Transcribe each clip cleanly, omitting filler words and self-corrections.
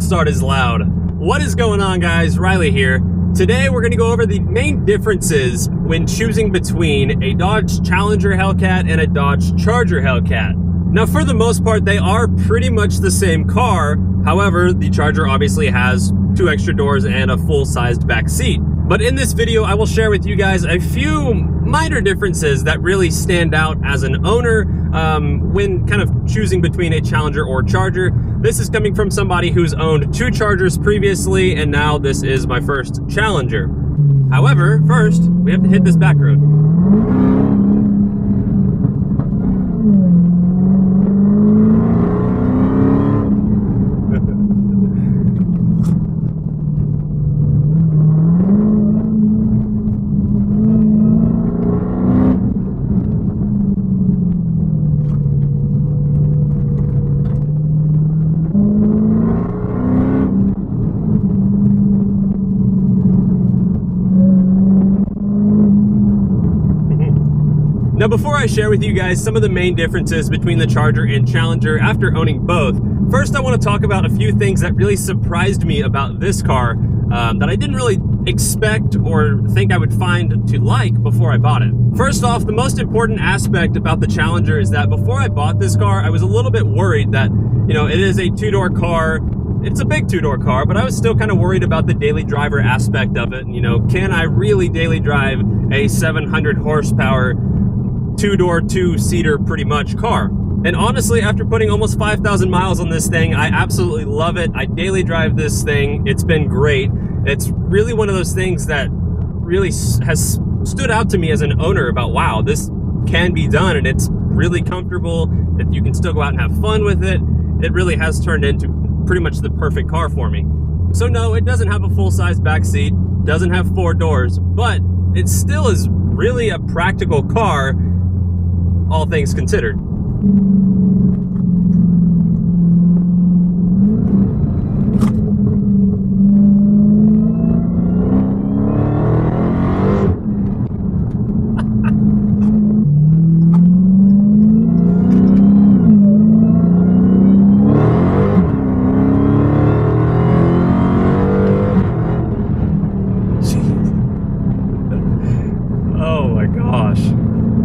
start is loud. What is going on, guys? Riley here. Today we're going to go over the main differences when choosing between a Dodge Challenger Hellcat and a Dodge Charger Hellcat. Now, for the most part, they are pretty much the same car. However, the Charger obviously has 2 extra doors and a full-sized back seat. But in this video, I will share with you guys a few minor differences that really stand out as an owner when kind of choosing between a Challenger or Charger. This is coming from somebody who's owned 2 Chargers previously, and now this is my first Challenger. However, first, we have to hit this back road. Now, before I share with you guys some of the main differences between the Charger and Challenger after owning both, first I want to talk about a few things that really surprised me about this car that I didn't really expect or think I would find to like before I bought it. First off, the most important aspect about the Challenger is that before I bought this car, I was a little bit worried that, you know, it is a 2-door car. It's a big 2-door car, but I was still kind of worried about the daily driver aspect of it. You know, can I really daily drive a 700 horsepower 2-door, 2-seater pretty much car? And honestly, after putting almost 5,000 miles on this thing, I absolutely love it. I daily drive this thing. It's been great. It's really one of those things that really has stood out to me as an owner about, wow, this can be done and it's really comfortable, that you can still go out and have fun with it. It really has turned into pretty much the perfect car for me. So no, it doesn't have a full-size back seat, doesn't have 4 doors, but it still is really a practical car, all things considered. Oh my gosh.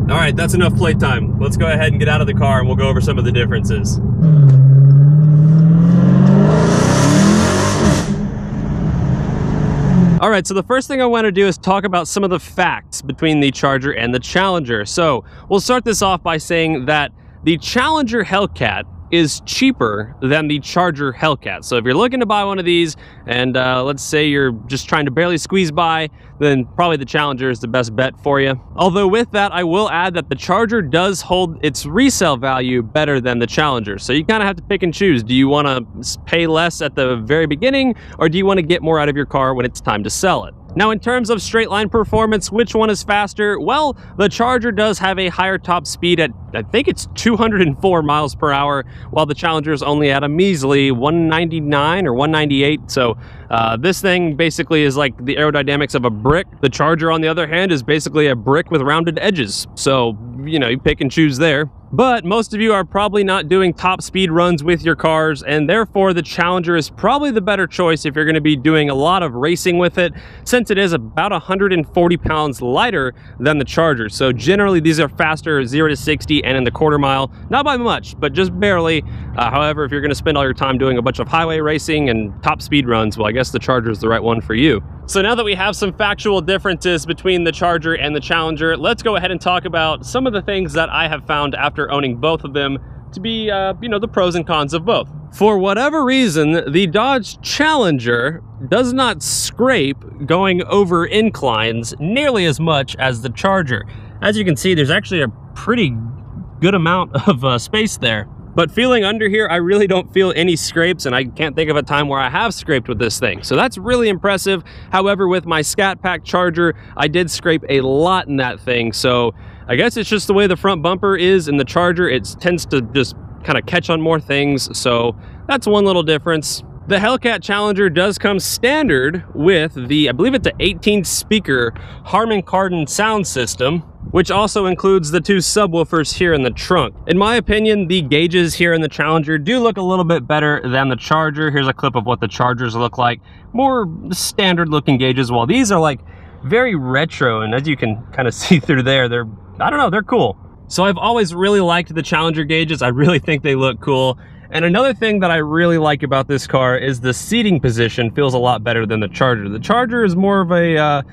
All right, that's enough playtime. Let's go ahead and get out of the car and we'll go over some of the differences. All right, so the first thing I want to do is talk about some of the facts between the Charger and the Challenger. So we'll start this off by saying that the Challenger Hellcat is cheaper than the Charger Hellcat. So if you're looking to buy one of these and let's say you're just trying to barely squeeze by, then probably the Challenger is the best bet for you. Although with that, I will add that the Charger does hold its resale value better than the Challenger. So you kind of have to pick and choose. Do you want to pay less at the very beginning, or do you want to get more out of your car when it's time to sell it? Now, in terms of straight line performance, which one is faster? Well, the Charger does have a higher top speed at, I think it's 204 miles per hour, while the Challenger is only at a measly 199 or 198. So this thing basically is like the aerodynamics of a brick. The Charger, on the other hand, is basically a brick with rounded edges. So, you know, you pick and choose there. But most of you are probably not doing top speed runs with your cars, and therefore the Challenger is probably the better choice if you're going to be doing a lot of racing with it, since it is about 140 pounds lighter than the Charger. So generally these are faster 0 to 60 and in the quarter mile, not by much, but just barely. However, if you're going to spend all your time doing a bunch of highway racing and top speed runs, well, I guess the Charger is the right one for you. So now that we have some factual differences between the Charger and the Challenger, let's go ahead and talk about some of the things that I have found after owning both of them to be, you know, the pros and cons of both. For whatever reason, the Dodge Challenger does not scrape going over inclines nearly as much as the Charger. As you can see, there's actually a pretty good amount of space there. But feeling under here, I really don't feel any scrapes, and I can't think of a time where I have scraped with this thing. So that's really impressive. However, with my Scat Pack Charger, I did scrape a lot in that thing. So I guess it's just the way the front bumper is in the Charger. It tends to just kind of catch on more things. So that's one little difference. The Hellcat Challenger does come standard with the, I believe it's an 18 speaker Harman Kardon sound system. which also includes the 2 subwoofers here in the trunk. In my opinion, the gauges here in the Challenger do look a little bit better than the Charger. Here's a clip of what the Chargers look like. More standard looking gauges, while these are like very retro, and as you can kind of see through there, they're, I don't know, they're cool. So I've always really liked the Challenger gauges. I really think they look cool. And another thing that I really like about this car is the seating position feels a lot better than the Charger. The Charger is more of a,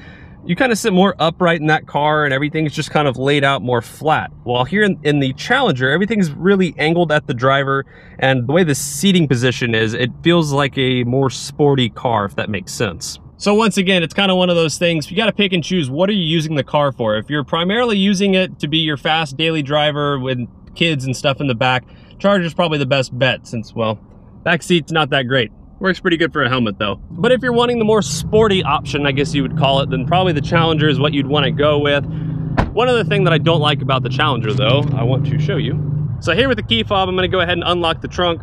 you kind of sit more upright in that car and everything's just kind of laid out more flat. While here in the Challenger, everything's really angled at the driver, and the way the seating position is, it feels like a more sporty car, if that makes sense. So once again, it's kind of one of those things, you got to pick and choose, what are you using the car for? If you're primarily using it to be your fast daily driver with kids and stuff in the back, Charger's probably the best bet since, well, back seat's not that great. Works pretty good for a helmet though. But if you're wanting the more sporty option, I guess you would call it, then probably the Challenger is what you'd want to go with. One other thing that I don't like about the Challenger though, I want to show you. So here with the key fob, I'm going to go ahead and unlock the trunk.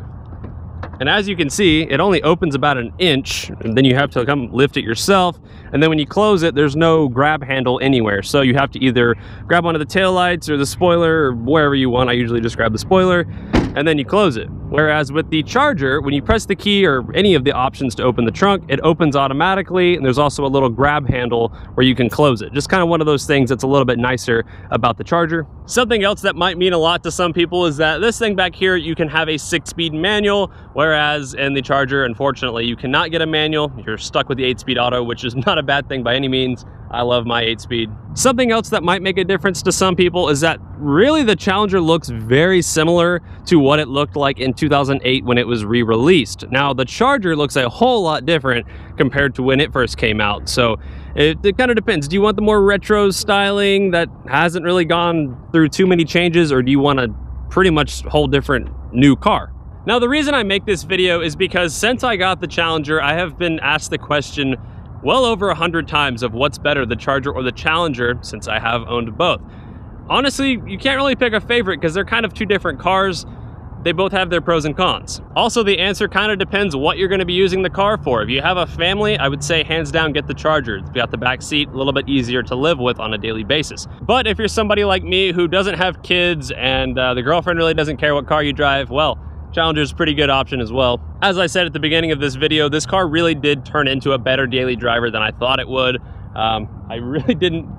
And as you can see, it only opens about an inch, and then you have to come lift it yourself. And then when you close it, there's no grab handle anywhere. So you have to either grab onto the taillights or the spoiler or wherever you want. I usually just grab the spoiler and then you close it. Whereas with the Charger, when you press the key or any of the options to open the trunk, it opens automatically, and there's also a little grab handle where you can close it. Just kind of one of those things that's a little bit nicer about the Charger. Something else that might mean a lot to some people is that this thing back here, you can have a 6-speed manual, whereas in the Charger, unfortunately, you cannot get a manual. You're stuck with the 8-speed auto, which is not a bad thing by any means. I love my 8-speed. Something else that might make a difference to some people is that really the Challenger looks very similar to what it looked like in 2008 when it was re-released. Now the Charger looks a whole lot different compared to when it first came out. So it kind of depends. Do you want the more retro styling that hasn't really gone through too many changes, or do you want a pretty much whole different new car? Now the reason I make this video is because since I got the Challenger, I have been asked the question well over 100 times of what's better, the Charger or the Challenger, since I have owned both. Honestly, you can't really pick a favorite because they're kind of 2 different cars. They both have their pros and cons. Also, the answer kind of depends what you're going to be using the car for. If you have a family, I would say hands down get the Charger. It's got the back seat, a little bit easier to live with on a daily basis. But if you're somebody like me who doesn't have kids and the girlfriend really doesn't care what car you drive, well, Challenger's a pretty good option as well. As I said at the beginning of this video, this car really did turn into a better daily driver than I thought it would. I really didn't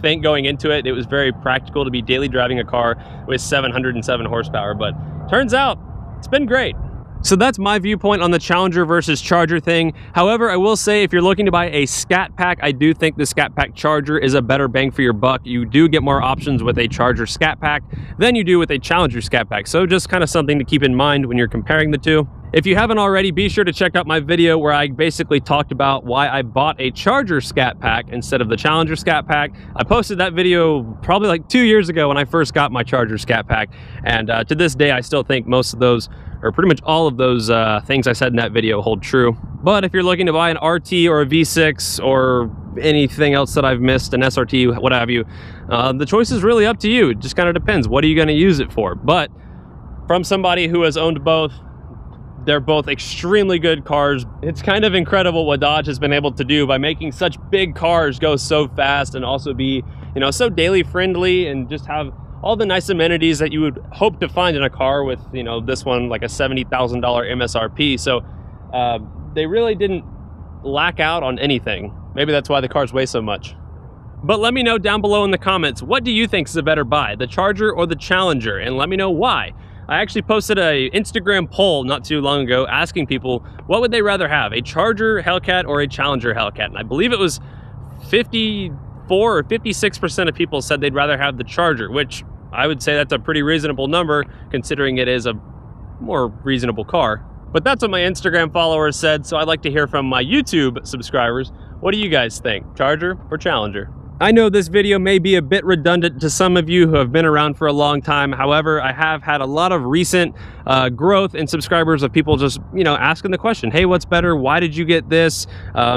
think going into it was very practical to be daily driving a car with 707 horsepower, but turns out it's been great. So that's my viewpoint on the Challenger versus Charger thing. However, I will say if you're looking to buy a Scat Pack, I do think the Scat Pack Charger is a better bang for your buck. You do get more options with a Charger Scat Pack than you do with a Challenger Scat Pack. So just kind of something to keep in mind when you're comparing the two. If you haven't already, be sure to check out my video where I basically talked about why I bought a Charger Scat Pack instead of the Challenger Scat Pack. I posted that video probably like 2 years ago when I first got my Charger Scat Pack, and to this day I still think most of those, or pretty much all of those things I said in that video hold true. But if you're looking to buy an RT or a V6 or anything else that I've missed, an SRT, what have you, the choice is really up to you. It just kind of depends. What are you going to use it for? But from somebody who has owned both, they're both extremely good cars. It's kind of incredible what Dodge has been able to do by making such big cars go so fast and also be, you know, so daily friendly and just have all the nice amenities that you would hope to find in a car with, you know, this one like a $70,000 MSRP. So they really didn't lack out on anything. Maybe that's why the cars weigh so much. But let me know down below in the comments, what do you think is a better buy, the Charger or the Challenger? And let me know why. I actually posted an Instagram poll not too long ago asking people what would they rather have, a Charger Hellcat or a Challenger Hellcat. And I believe it was 54 or 56% of people said they'd rather have the Charger, which I would say that's a pretty reasonable number considering it is a more reasonable car. But that's what my Instagram followers said, so I'd like to hear from my YouTube subscribers. What do you guys think, Charger or Challenger? I know this video may be a bit redundant to some of you who have been around for a long time. However, I have had a lot of recent growth in subscribers of people just, you know, asking the question, hey, what's better? Why did you get this?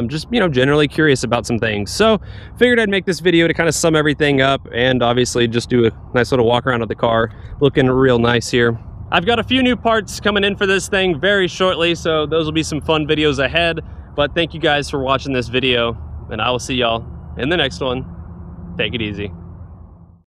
Just, you know, generally curious about some things. So figured I'd make this video to kind of sum everything up and obviously just do a nice little walk around of the car, looking real nice here. I've got a few new parts coming in for this thing very shortly, so those will be some fun videos ahead. But thank you guys for watching this video, and I will see y'all in the next one. Take it easy.